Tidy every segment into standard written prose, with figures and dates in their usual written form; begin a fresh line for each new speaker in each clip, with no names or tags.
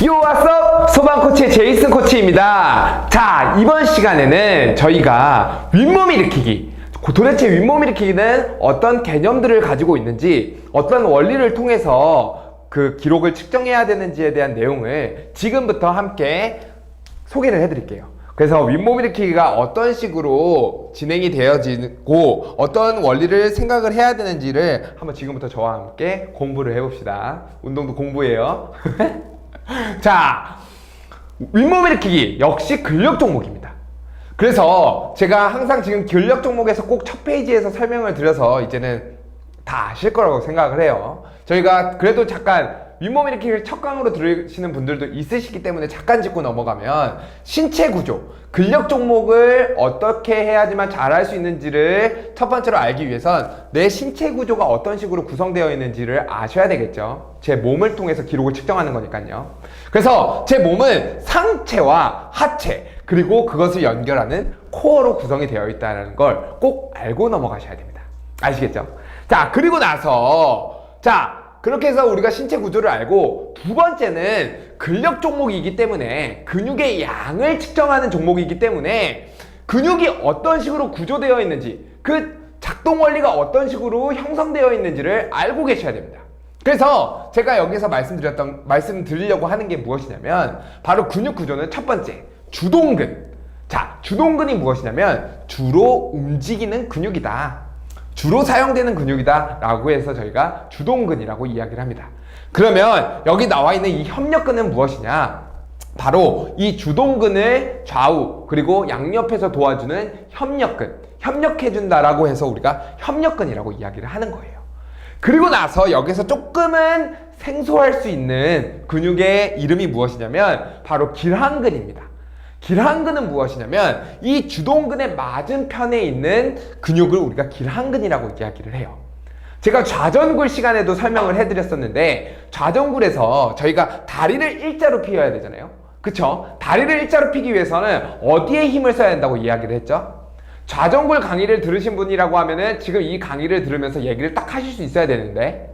요 왓썹 소방코치의 제이슨 코치입니다. 자, 이번 시간에는 저희가 윗몸 일으키기, 도대체 윗몸 일으키기는 어떤 개념들을 가지고 있는지, 어떤 원리를 통해서 그 기록을 측정해야 되는지에 대한 내용을 지금부터 함께 소개를 해드릴게요. 그래서 윗몸 일으키기가 어떤 식으로 진행이 되어지고 어떤 원리를 생각을 해야 되는지를 한번 지금부터 저와 함께 공부를 해봅시다. 운동도 공부예요. 자, 윗몸 일으키기 역시 근력 종목입니다. 그래서 제가 항상 지금 근력 종목에서 꼭 첫 페이지에서 설명을 드려서 이제는 다 아실 거라고 생각을 해요. 저희가 그래도 잠깐 윗몸 일으키기를 첫 강으로 들으시는 분들도 있으시기 때문에 잠깐 짚고 넘어가면 신체 구조, 근력 종목을 어떻게 해야지만 잘할 수 있는지를 첫 번째로 알기 위해선 내 신체 구조가 어떤 식으로 구성되어 있는지를 아셔야 되겠죠. 제 몸을 통해서 기록을 측정하는 거니까요. 그래서 제 몸은 상체와 하체, 그리고 그것을 연결하는 코어로 구성이 되어 있다는 걸 꼭 알고 넘어가셔야 됩니다. 아시겠죠? 자, 그리고 나서 그렇게 해서 우리가 신체 구조를 알고, 두 번째는 근력 종목이기 때문에 근육의 양을 측정하는 종목이기 때문에 근육이 어떤 식으로 구조되어 있는지, 그 작동 원리가 어떤 식으로 형성되어 있는지를 알고 계셔야 됩니다. 그래서 제가 여기서 말씀드리려고 하는 게 무엇이냐면, 바로 근육 구조는 첫 번째, 주동근. 자, 주동근이 무엇이냐면 주로 움직이는 근육이다, 주로 사용되는 근육이다 라고 해서 저희가 주동근이라고 이야기를 합니다. 그러면 여기 나와 있는 이 협력근은 무엇이냐? 바로 이 주동근을 좌우 그리고 양옆에서 도와주는 협력근, 협력해준다라고 해서 우리가 협력근이라고 이야기를 하는 거예요. 그리고 나서 여기서 조금은 생소할 수 있는 근육의 이름이 무엇이냐면 바로 길한근입니다. 길한근은 무엇이냐면 이 주동근의 맞은편에 있는 근육을 우리가 길한근이라고 이야기를 해요. 제가 좌전굴 시간에도 설명을 해드렸었는데, 좌전굴에서 저희가 다리를 일자로 펴야 되잖아요. 그쵸? 다리를 일자로 펴기 위해서는 어디에 힘을 써야 된다고 이야기를 했죠? 좌전굴 강의를 들으신 분이라고 하면은 지금 이 강의를 들으면서 얘기를 딱 하실 수 있어야 되는데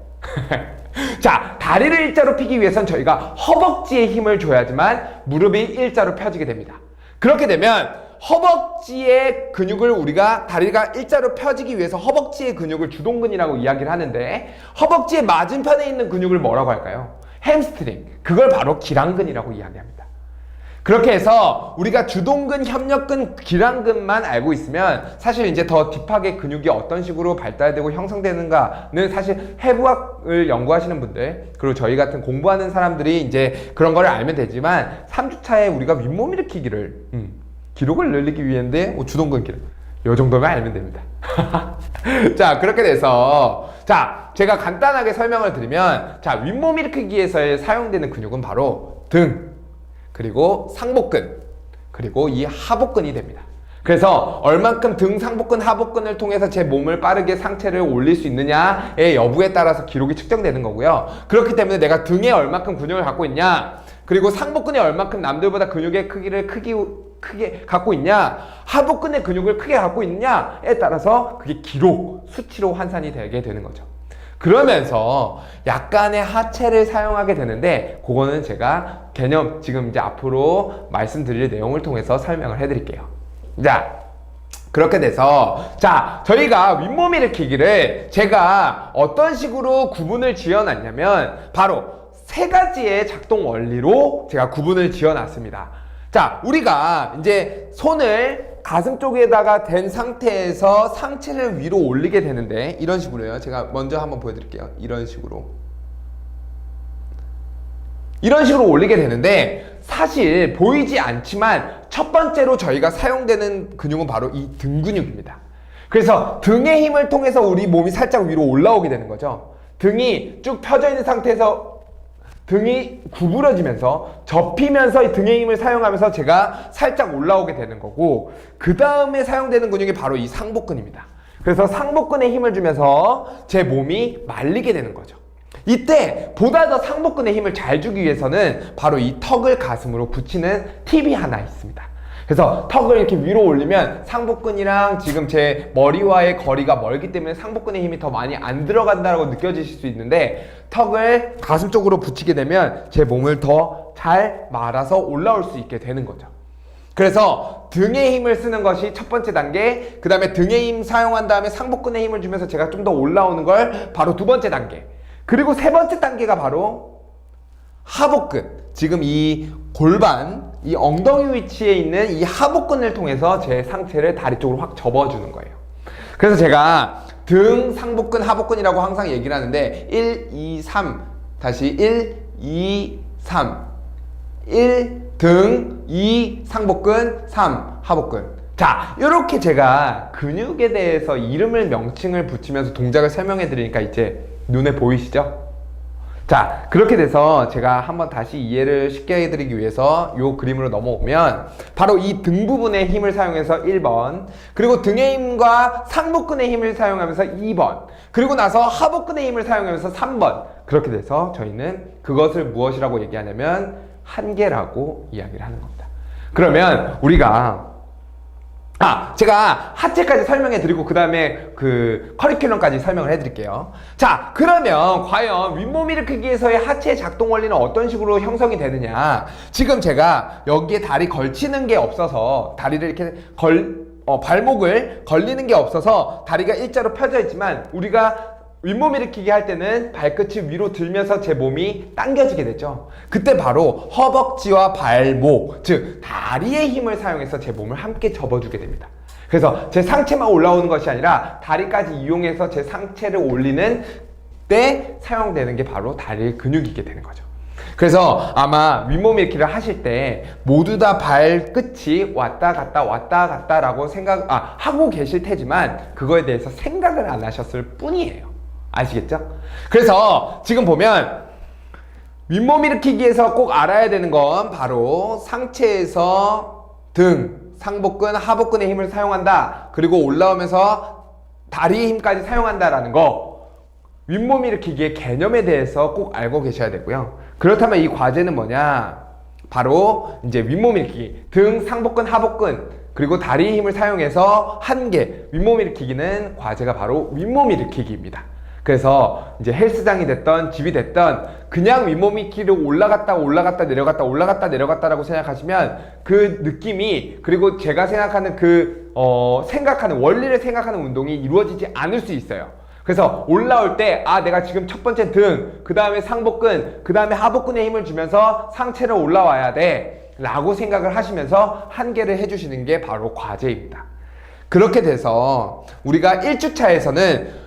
자, 다리를 일자로 펴기 위해선 저희가 허벅지에 힘을 줘야지만 무릎이 일자로 펴지게 됩니다. 그렇게 되면 허벅지의 근육을 우리가 다리가 일자로 펴지기 위해서 허벅지의 근육을 주동근이라고 이야기를 하는데, 허벅지의 맞은편에 있는 근육을 뭐라고 할까요? 햄스트링. 그걸 바로 길한근이라고 이야기합니다. 그렇게 해서 우리가 주동근, 협력근, 길한근만 알고 있으면 사실 이제 더 딥하게 근육이 어떤 식으로 발달되고 형성되는가는 사실 해부학을 연구하시는 분들, 그리고 저희 같은 공부하는 사람들이 이제 그런 거를 알면 되지만, 3주차에 우리가 윗몸 일으키기를 기록을 늘리기 위해인데 주동근 기록 요 정도만 알면 됩니다. 자, 그렇게 돼서 제가 간단하게 설명을 드리면, 윗몸 일으키기에서 사용되는 근육은 바로 등, 그리고 상복근, 그리고 이 하복근이 됩니다. 그래서 얼만큼 등, 상복근, 하복근을 통해서 제 몸을 빠르게 상체를 올릴 수 있느냐의 여부에 따라서 기록이 측정되는 거고요. 그렇기 때문에 내가 등에 얼만큼 근육을 갖고 있냐, 그리고 상복근에 얼만큼 남들보다 근육의 크기를 크게 갖고 있냐, 하복근의 근육을 크게 갖고 있느냐에 따라서 그게 기록, 수치로 환산이 되게 되는 거죠. 그러면서 약간의 하체를 사용하게 되는데, 그거는 제가 개념 지금 이제 앞으로 말씀드릴 내용을 통해서 설명을 해드릴게요. 자, 그렇게 돼서 저희가 윗몸 일으키기를 제가 어떤 식으로 구분을 지어놨냐면 바로 세 가지의 작동 원리로 제가 구분을 지어놨습니다. 우리가 이제 손을 가슴 쪽에다가 댄 상태에서 상체를 위로 올리게 되는데, 이런 식으로요. 제가 먼저 한번 보여드릴게요. 이런 식으로 올리게 되는데, 사실 보이지 않지만 첫 번째로 저희가 사용되는 근육은 바로 이 등 근육입니다. 그래서 등의 힘을 통해서 우리 몸이 살짝 위로 올라오게 되는 거죠. 등이 쭉 펴져 있는 상태에서 등이 구부러지면서 접히면서 등의 힘을 사용하면서 제가 살짝 올라오게 되는 거고, 그 다음에 사용되는 근육이 바로 이 상복근입니다. 그래서 상복근에 힘을 주면서 제 몸이 말리게 되는 거죠. 이때 보다 더 상복근에 힘을 잘 주기 위해서는 바로 이 턱을 가슴으로 붙이는 팁이 하나 있습니다. 그래서 턱을 이렇게 위로 올리면 상복근이랑 지금 제 머리와의 거리가 멀기 때문에 상복근의 힘이 더 많이 안 들어간다고 느껴지실 수 있는데, 턱을 가슴 쪽으로 붙이게 되면 제 몸을 더 잘 말아서 올라올 수 있게 되는 거죠. 그래서 등에 힘을 쓰는 것이 첫 번째 단계, 그 다음에 등에 힘 사용한 다음에 상복근에 힘을 주면서 제가 좀 더 올라오는 걸 바로 두 번째 단계, 그리고 세 번째 단계가 바로 하복근, 지금 이 골반, 이 엉덩이 위치에 있는 이 하복근을 통해서 제 상체를 다리 쪽으로 확 접어주는 거예요. 그래서 제가 등, 상복근, 하복근이라고 항상 얘기를 하는데 1, 2, 3 다시 1, 2, 3 1 등, 2 상복근, 3 하복근. 자, 이렇게 제가 근육에 대해서 이름을 명칭을 붙이면서 동작을 설명해 드리니까 이제 눈에 보이시죠? 자, 그렇게 돼서 제가 한번 다시 이해를 쉽게 해드리기 위해서 이 그림으로 넘어오면 바로 이 등 부분의 힘을 사용해서 1번, 그리고 등의 힘과 상복근의 힘을 사용하면서 2번, 그리고 나서 하복근의 힘을 사용하면서 3번. 그렇게 돼서 저희는 그것을 무엇이라고 얘기하냐면 한계라고 이야기를 하는 겁니다. 그러면 우리가 제가 하체까지 설명해 드리고 그 다음에 그 커리큘럼까지 설명을 해 드릴게요. 자, 그러면 과연 윗몸 일으키기에서의 하체 작동 원리는 어떤 식으로 형성이 되느냐. 지금 제가 여기에 다리 걸치는 게 없어서, 다리를 이렇게 발목을 걸리는 게 없어서 다리가 일자로 펴져 있지만, 우리가 윗몸 일으키기 할 때는 발끝이 위로 들면서 제 몸이 당겨지게 되죠. 그때 바로 허벅지와 발목, 즉 다리의 힘을 사용해서 제 몸을 함께 접어주게 됩니다. 그래서 제 상체만 올라오는 것이 아니라 다리까지 이용해서 제 상체를 올리는 때 사용되는 게 바로 다리의 근육이게 되는 거죠. 그래서 아마 윗몸 일으키기를 하실 때 모두 다 발끝이 왔다 갔다 라고 하고 계실 테지만 그거에 대해서 생각을 안 하셨을 뿐이에요. 아시겠죠? 그래서 지금 보면 윗몸 일으키기에서 꼭 알아야 되는 건 바로 상체에서 등, 상복근, 하복근의 힘을 사용한다. 그리고 올라오면서 다리의 힘까지 사용한다라는 거, 윗몸 일으키기의 개념에 대해서 꼭 알고 계셔야 되고요. 그렇다면 이 과제는 뭐냐? 바로 이제 윗몸 일으키기, 등, 상복근, 하복근, 그리고 다리의 힘을 사용해서 한계, 윗몸 일으키기는 과제가 바로 윗몸 일으키기입니다. 그래서 이제 헬스장이 됐던 집이 됐던 그냥 윗몸 일으키기를 올라갔다 내려갔다라고 생각하시면 그 느낌이, 그리고 제가 생각하는 생각하는 원리를 생각하는 운동이 이루어지지 않을 수 있어요. 그래서 올라올 때 내가 지금 첫 번째 등, 그 다음에 상복근, 그 다음에 하복근에 힘을 주면서 상체를 올라와야 돼 라고 생각을 하시면서 한계를 해주시는 게 바로 과제입니다. 그렇게 돼서 우리가 1주차에서는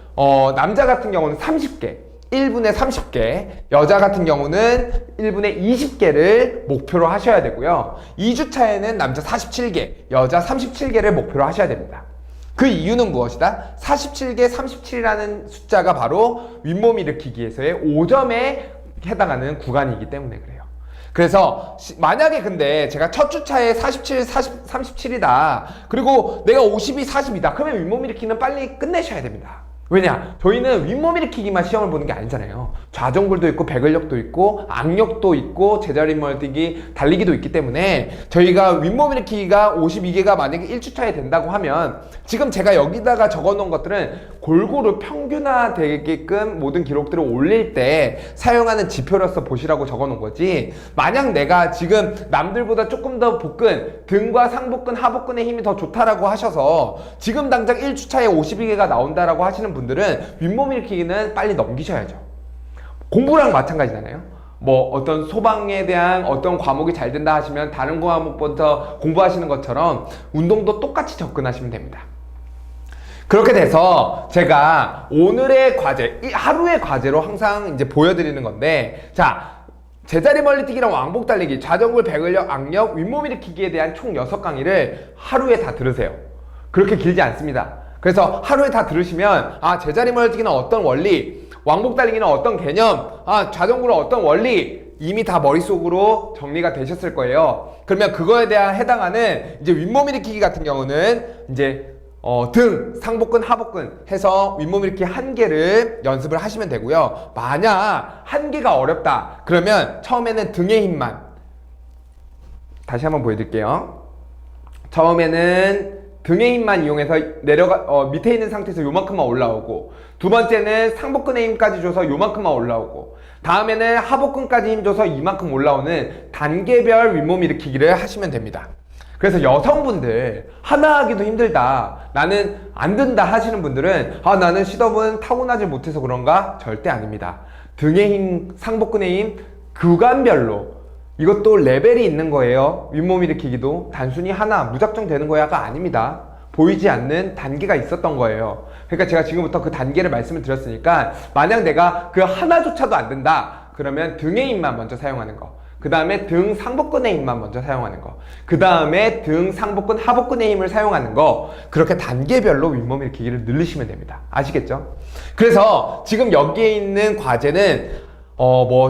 남자 같은 경우는 30개, 1분에 30개, 여자 같은 경우는 1분에 20개를 목표로 하셔야 되고요. 2주차에는 남자 47개, 여자 37개를 목표로 하셔야 됩니다. 그 이유는 무엇이다? 47개, 37이라는 숫자가 바로 윗몸 일으키기에서의 5점에 해당하는 구간이기 때문에 그래요. 그래서 만약에 근데 제가 첫 주차에 47, 37이다. 그리고 내가 52, 40이다. 그러면 윗몸 일으키기는 빨리 끝내셔야 됩니다. 왜냐? 저희는 윗몸 일으키기만 시험을 보는 게 아니잖아요. 좌정굴도 있고 배근력도 있고 악력도 있고 제자리 멀뛰기, 달리기도 있기 때문에 저희가 윗몸 일으키기가 52개가 만약에 1주차에 된다고 하면 지금 제가 여기다가 적어놓은 것들은 골고루 평균화되게끔 모든 기록들을 올릴 때 사용하는 지표로서 보시라고 적어놓은 거지, 만약 내가 지금 남들보다 조금 더 복근, 등과 상복근, 하복근의 힘이 더 좋다라고 하셔서 지금 당장 1주차에 52개가 나온다라고 하시는 분들은 윗몸 일으키기는 빨리 넘기셔야죠. 공부랑 마찬가지잖아요. 뭐 어떤 소방에 대한 어떤 과목이 잘 된다 하시면 다른 과목부터 공부하시는 것처럼 운동도 똑같이 접근하시면 됩니다. 그렇게 돼서 제가 오늘의 과제, 이 하루의 과제로 항상 이제 보여드리는 건데, 자, 제자리 멀리뛰기랑 왕복 달리기, 좌정굴, 배근력, 악력, 윗몸 일으키기에 대한 총 6강의를 하루에 다 들으세요. 그렇게 길지 않습니다. 그래서 하루에 다 들으시면 제자리 멀리뛰기는 어떤 원리, 왕복 달리기는 어떤 개념, 좌정굴은 어떤 원리 이미 다 머릿속으로 정리가 되셨을 거예요. 그러면 그거에 대한 해당하는 이제 윗몸 일으키기 같은 경우는 이제 등, 상복근, 하복근 해서 윗몸 일으키기 한 개를 연습을 하시면 되고요. 만약 한 개가 어렵다 그러면 처음에는 등의 힘만, 다시 한번 보여드릴게요. 처음에는 등의 힘만 이용해서 밑에 있는 상태에서 요만큼만 올라오고, 두 번째는 상복근의 힘까지 줘서 요만큼만 올라오고, 다음에는 하복근까지 힘 줘서 이만큼 올라오는 단계별 윗몸 일으키기를 하시면 됩니다. 그래서 여성분들 하나 하기도 힘들다, 나는 안 된다 하시는 분들은 나는 시덥은 타고나지 못해서 그런가? 절대 아닙니다. 등의 힘, 상복근의 힘 구간별로 이것도 레벨이 있는 거예요. 윗몸 일으키기도 단순히 하나 무작정 되는 거야가 아닙니다. 보이지 않는 단계가 있었던 거예요. 그러니까 제가 지금부터 그 단계를 말씀을 드렸으니까, 만약 내가 그 하나조차도 안 된다 그러면 등의 힘만 먼저 사용하는 거, 그 다음에 등 상복근의 힘만 먼저 사용하는 거, 그 다음에 등 상복근 하복근의 힘을 사용하는 거, 그렇게 단계별로 윗몸 일으키기를 늘리시면 됩니다. 아시겠죠? 그래서 지금 여기에 있는 과제는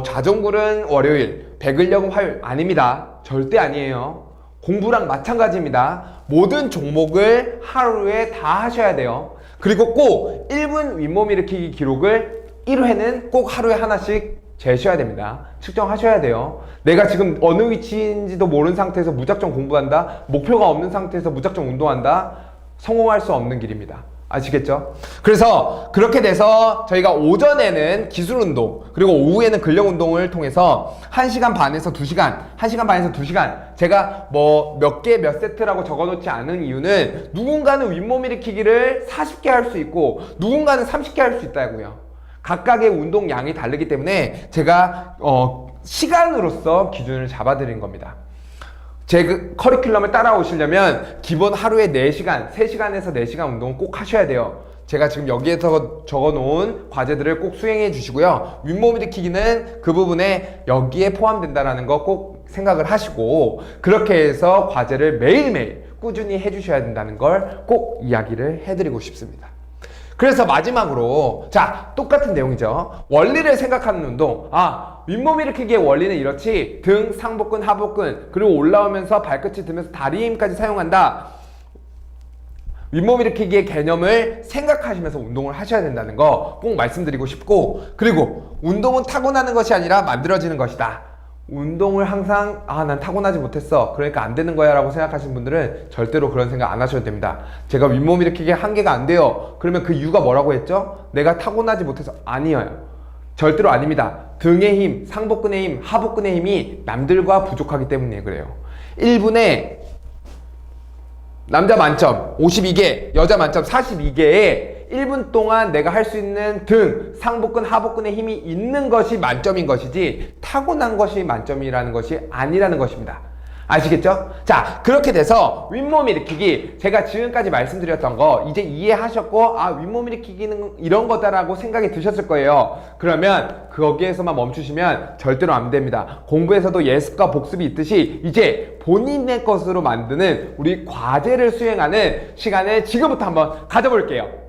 자전거는 월요일, 배근력은 화요일 아닙니다. 절대 아니에요. 공부랑 마찬가지입니다. 모든 종목을 하루에 다 하셔야 돼요. 그리고 꼭 1분 윗몸 일으키기 기록을 1회는 꼭 하루에 하나씩 재셔야 됩니다. 측정하셔야 돼요. 내가 지금 어느 위치인지도 모르는 상태에서 무작정 공부한다, 목표가 없는 상태에서 무작정 운동한다, 성공할 수 없는 길입니다. 아시겠죠? 그래서 그렇게 돼서 저희가 오전에는 기술 운동, 그리고 오후에는 근력 운동을 통해서 1시간 반에서 2시간, 1시간 반에서 2시간, 제가 몇 개 몇 세트라고 적어놓지 않은 이유는, 누군가는 윗몸 일으키기를 40개 할 수 있고 누군가는 30개 할 수 있다고요. 각각의 운동 양이 다르기 때문에 제가 시간으로서 기준을 잡아드린 겁니다. 제 커리큘럼을 따라오시려면 기본 하루에 4시간, 3시간에서 4시간 운동은 꼭 하셔야 돼요. 제가 지금 여기에서 적어놓은 과제들을 꼭 수행해 주시고요. 윗몸 일으키기는 그 부분에 여기에 포함된다는 거 꼭 생각을 하시고, 그렇게 해서 과제를 매일매일 꾸준히 해주셔야 된다는 걸 꼭 이야기를 해드리고 싶습니다. 그래서 마지막으로, 자, 똑같은 내용이죠. 원리를 생각하는 운동. 윗몸 일으키기의 원리는 이렇지. 등, 상복근, 하복근, 그리고 올라오면서 발끝이 들면서 다리 힘까지 사용한다. 윗몸 일으키기의 개념을 생각하시면서 운동을 하셔야 된다는 거 꼭 말씀드리고 싶고, 그리고 운동은 타고나는 것이 아니라 만들어지는 것이다. 운동을 항상 난 타고나지 못했어, 그러니까 안 되는 거야 라고 생각하시는 분들은 절대로 그런 생각 안 하셔도 됩니다. 제가 윗몸 일으키기 한 개가 안 돼요, 그러면 그 이유가 뭐라고 했죠? 내가 타고나지 못해서. 아니에요. 절대로 아닙니다. 등의 힘, 상복근의 힘, 하복근의 힘이 남들과 부족하기 때문에 그래요. 1분에 남자 만점 52개, 여자 만점 42개에 1분 동안 내가 할 수 있는 등, 상복근, 하복근의 힘이 있는 것이 만점인 것이지, 타고난 것이 만점이라는 것이 아니라는 것입니다. 아시겠죠? 자, 그렇게 돼서 윗몸 일으키기, 제가 지금까지 말씀드렸던 거 이제 이해하셨고, 윗몸 일으키기는 이런 거다라고 생각이 드셨을 거예요. 그러면 거기에서만 멈추시면 절대로 안 됩니다. 공부에서도 예습과 복습이 있듯이 이제 본인의 것으로 만드는 우리 과제를 수행하는 시간을 지금부터 한번 가져볼게요.